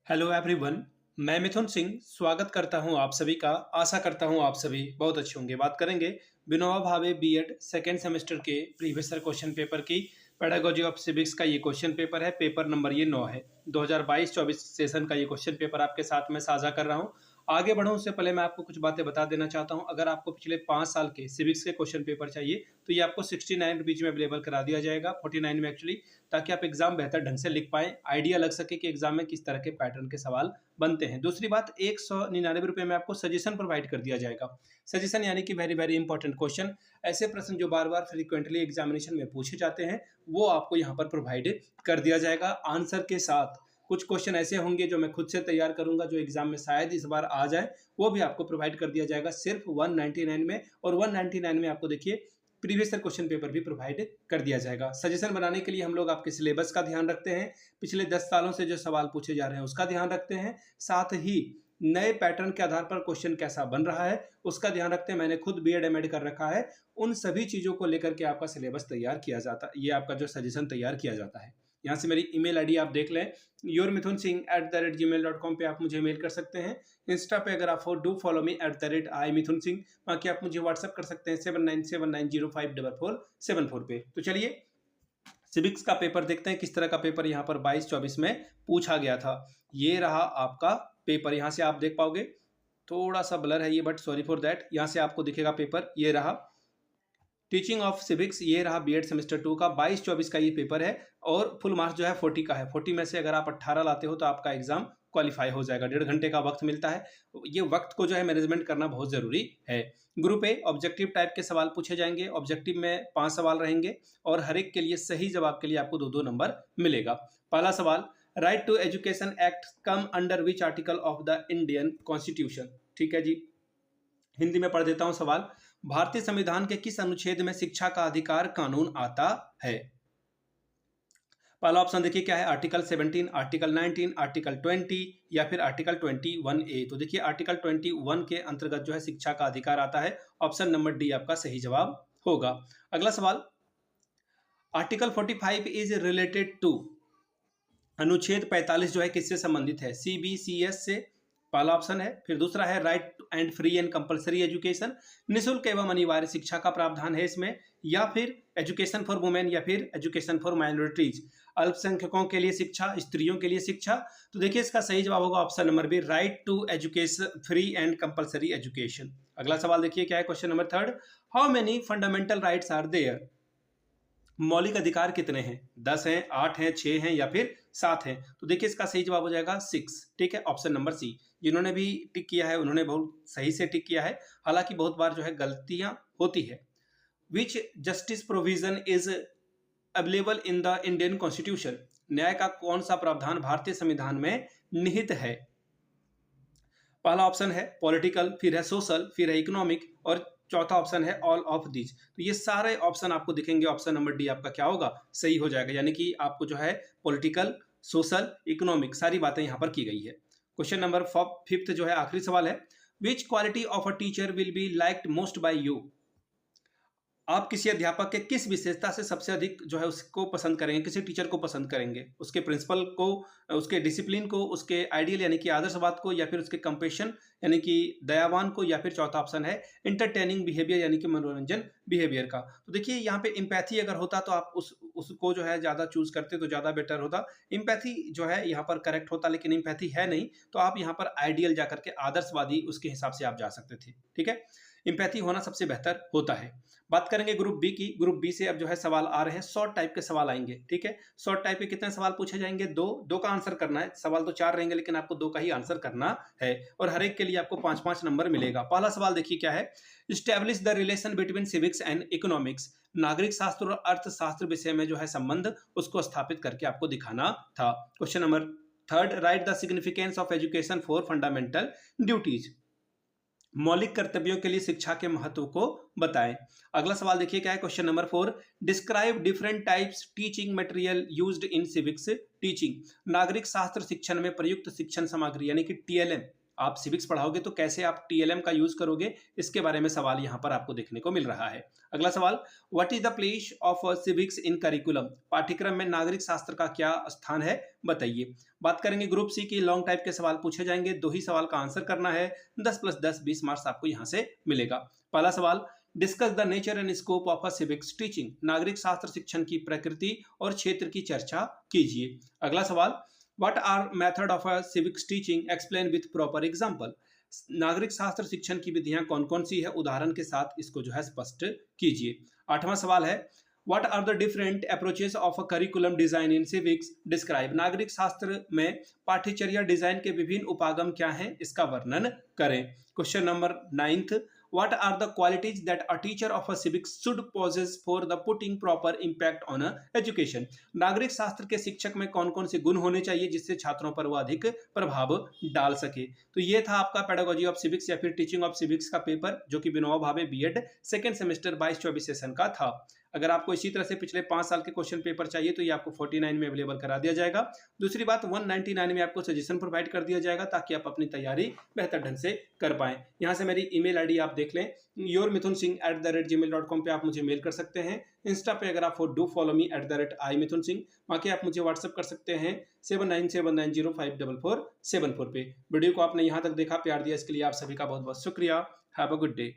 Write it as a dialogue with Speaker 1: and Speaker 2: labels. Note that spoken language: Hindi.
Speaker 1: Hello everyone. मैं मिथुन सिंह स्वागत करता हूं आप सभी का। आशा करता हूं आप सभी बहुत अच्छे होंगे। बात करेंगे Vinoba Bhave BEd second semester के प्रीवियस ईयर क्वेश्चन पेपर की। पेडागोजी ऑफ सिविक्स का ये क्वेश्चन पेपर है। पेपर नंबर ये 9 है। 2022-24 सेशन का ये क्वेश्चन पेपर आपके साथ में साझा कर रहा हूं। आगे बढ़ूं उससे पहले मैं आपको कुछ बातें बता देना चाहता हूं। अगर आपको पिछले 5 साल के सिविक्स के क्वेश्चन पेपर चाहिए तो ये आपको 69 रुपीज में अवेलेबल करा दिया जाएगा, 49 में एक्चुअली, ताकि आप एग्जाम बेहतर ढंग से लिख पाएं, आइडिया लग सके कि एग्जाम में किस तरह के पैटर्न के सवाल बनते हैं। दूसरी बात, 199 रुपये में आपको सजेशन प्रोवाइड कर दिया जाएगा। सजेशन यानी कि वेरी वेरी इंपॉर्टेंट क्वेश्चन, ऐसे प्रश्न जो बार बार फ्रीक्वेंटली एग्जामिनेशन में पूछे जाते हैं वो आपको यहाँ पर प्रोवाइड कर दिया जाएगा आंसर के साथ। कुछ क्वेश्चन ऐसे होंगे जो मैं खुद से तैयार करूंगा, जो एग्जाम में शायद इस बार आ जाए, वो भी आपको प्रोवाइड कर दिया जाएगा सिर्फ 199 में। और 199 में आपको देखिए प्रीवियस ईयर क्वेश्चन पेपर भी प्रोवाइड कर दिया जाएगा। सजेशन बनाने के लिए हम लोग आपके सिलेबस का ध्यान रखते हैं, पिछले 10 सालों से जो सवाल पूछे जा रहे हैं उसका ध्यान रखते हैं, साथ ही नए पैटर्न के आधार पर क्वेश्चन कैसा बन रहा है उसका ध्यान रखते हैं। मैंने खुद बीएड एमएड कर रखा है। उन सभी चीजों को लेकर के आपका सिलेबस तैयार किया जाता है, ये आपका जो सजेशन तैयार किया जाता है। यहाँ से मेरी ईमेल आईडी आप देख लें, yourmithunsingh@gmail.com पे आप मुझे मेल कर सकते हैं। इंस्टा पे अगर आप डू फॉलो मी @iMithunSingh। बाकी आप मुझे व्हाट्सअप कर सकते हैं 7979054474 पे। तो चलिए सिविक्स का पेपर देखते हैं किस तरह का पेपर यहाँ पर 22-24 में पूछा गया था। ये रहा आपका पेपर, यहाँ से आप देख पाओगे, थोड़ा सा ब्लर है ये बट सॉरी फॉर दैट। यहाँ से आपको दिखेगा पेपर, ये रहा टीचिंग ऑफ सिविक्स, ये रहा बीएड सेमेस्टर 2 का 22-24 का ये पेपर है। और फुल मार्क्स जो है 40 का है। 40 में से अगर आप 18 लाते हो तो आपका एग्जाम क्वालिफाई हो जाएगा। 1.5 घंटे का वक्त मिलता है। ये वक्त को जो है मैनेजमेंट करना बहुत जरूरी है। ग्रुप ए ऑब्जेक्टिव टाइप के सवाल पूछे जाएंगे। ऑब्जेक्टिव में 5 सवाल रहेंगे और हर एक के लिए सही जवाब के लिए आपको 2-2 नंबर मिलेगा। पहला सवाल, right to education act come under which article of the Indian constitution. ठीक है जी, हिंदी में पढ़ देता हूं सवाल। भारतीय संविधान के किस अनुच्छेद में शिक्षा का अधिकार कानून आता है? पहला ऑप्शन देखिए क्या है, आर्टिकल 17, आर्टिकल 19, आर्टिकल 20 या फिर आर्टिकल 21A। तो देखिए आर्टिकल 21 के अंतर्गत जो है शिक्षा का अधिकार आता है। ऑप्शन नंबर डी आपका सही जवाब होगा। अगला सवाल, आर्टिकल 45 इज रिलेटेड टू, अनुच्छेद 45 जो है किससे संबंधित है? CBCS से, पहला ऑप्शन है। फिर दूसरा है right and free and compulsory education, निःशुल्क एवं अनिवार्य शिक्षा का प्रावधान है इसमें, या फिर एजुकेशन फॉर वुमेन, या फिर एजुकेशन फॉर माइनॉरिटीज, अल्पसंख्यकों के लिए शिक्षा, स्त्रियों के लिए शिक्षा। तो देखिए इसका सही जवाब होगा option number B, right to education free and compulsory education. अगला सवाल देखिए क्या है, question number 3, how many fundamental rights are there? मौलिक अधिकार कितने हैं? 10 हैं, 8 हैं, 6 हैं या फिर 7 हैं? तो देखिए इसका सही जवाब हो जाएगा 6। ठीक है, ऑप्शन नंबर सी। जिन्होंने भी टिक किया है उन्होंने बहुत सही से टिक किया है, हालांकि बहुत बार जो है गलतियां होती है। Which justice provision is available in the Indian constitution? न्याय का कौन सा प्रावधान भारतीय संविधान में निहित है? पहला ऑप्शन है पॉलिटिकल, फिर है सोशल, फिर है इकोनॉमिक और चौथा ऑप्शन है ऑल ऑफ दिस। तो ये सारे ऑप्शन आपको दिखेंगे, ऑप्शन नंबर डी आपका क्या होगा? सही हो जाएगा। यानी कि आपको जो है पॉलिटिकल, सोशल, इकोनॉमिक सारी बातें यहां पर की गई है। क्वेश्चन नंबर 5 जो है आखिरी सवाल है, which quality of a teacher will be liked most by you? आप किसी अध्यापक के किस विशेषता से सबसे अधिक जो है उसको पसंद करेंगे, किसी टीचर को पसंद करेंगे? उसके प्रिंसिपल को, उसके डिसिप्लिन को, उसके आइडियल यानी कि आदर्शवाद को, या फिर उसके कंपेशन यानी कि दयावान को, या फिर चौथा ऑप्शन है इंटरटेनिंग बिहेवियर यानी कि मनोरंजन बिहेवियर का। तो देखिए यहाँ पे इम्पैथी अगर होता तो आप उसको जो है ज्यादा चूज करते तो ज्यादा बेटर होता। इम्पैथी जो है यहाँ पर करेक्ट होता, लेकिन इम्पैथी है नहीं, तो आप यहाँ पर आइडियल जाकर के आदर्शवादी उसके हिसाब से आप जा सकते थे। ठीक है, इम्पैथी होना सबसे बेहतर होता है। बात करेंगे ग्रुप बी की। ग्रुप बी से अब जो है सवाल आ रहे हैं, शॉर्ट टाइप के सवाल आएंगे। ठीक है, शॉर्ट टाइप के कितने सवाल पूछे जाएंगे? दो का आंसर करना है। सवाल तो 4 रहेंगे लेकिन आपको 2 का ही आंसर करना है, और हर एक के लिए आपको 5-5 नंबर मिलेगा। पहला सवाल देखिए क्या है, establish the relation between civics and economics. नागरिक शास्त्र और अर्थशास्त्र विषय में जो है संबंध, उसको स्थापित करके आपको दिखाना था। Question number 3, right the significance of education for fundamental duties. मौलिक कर्तव्यों के लिए शिक्षा के महत्व को बताएं। अगला सवाल देखिए क्या है, question number 4, describe different types teaching material used in civics teaching. नागरिक शास्त्र शिक्षण में प्रयुक्त शिक्षण सामग्री यानी कि TLM आप सिविक्स पढ़ाओगे तो कैसे आप टीएलएम का यूज करोगे, इसके बारे में सवाल यहाँ पर आपको देखने को मिल रहा है। अगला सवाल, what is the place of civics in curriculum? पाठ्यक्रम में नागरिक शास्त्र का क्या स्थान है, बताइए। बात करेंगे ग्रुप सी की, लॉन्ग टाइप के सवाल पूछे जाएंगे, 2 ही सवाल का आंसर करना है, 10 + 10 20 मार्क्स आपको यहाँ से मिलेगा। पहला सवाल, discuss the nature and scope of a civics teaching. नागरिक शास्त्र शिक्षण की प्रकृति और क्षेत्र की चर्चा कीजिए। अगला सवाल, what are method of a civics teaching, explain with proper example. नागरिक शास्त्र शिक्षण की विधियां कौन कौन सी है, उदाहरण के साथ इसको जो है स्पष्ट कीजिए। आठवां सवाल है, what are the different approaches of a curriculum design in civics, describe. नागरिक शास्त्र में पाठ्यचर्या डिजाइन के विभिन्न उपागम क्या हैं, इसका वर्णन करें। Question number 9th, what are the qualities that a teacher of a civics should possess for the putting proper impact on a education। नागरिक शास्त्र के शिक्षक में कौन कौन से गुण होने चाहिए जिससे छात्रों पर वह अधिक प्रभाव डाल सके। तो ये था आपका पेडागोजी ऑफ सिविक्स या फिर टीचिंग ऑफ सिविक्स का पेपर, जो कि Vinoba Bhave BEd second semester 22-24 session का था। अगर आपको इसी तरह से पिछले 5 साल के क्वेश्चन पेपर चाहिए तो ये आपको 49 में अवेलेबल करा दिया जाएगा। दूसरी बात, 199 में आपको सजेशन प्रोवाइड कर दिया जाएगा ताकि आप अपनी तैयारी बेहतर ढंग से कर पाएं। यहाँ से मेरी ईमेल आईडी आप देख लें, yourmithunsingh@gmail.com पे आप मुझे मेल कर सकते हैं। इंस्टा पे अगर आप हो, डू फॉलो मी @imithunsingh। बाकी आप मुझे व्हाट्सअप कर सकते हैं 7979054474 पे। वीडियो को आपने यहाँ तक देखा, प्यार दिया, इसके लिए आप सभी का बहुत बहुत शुक्रिया। Have a good day.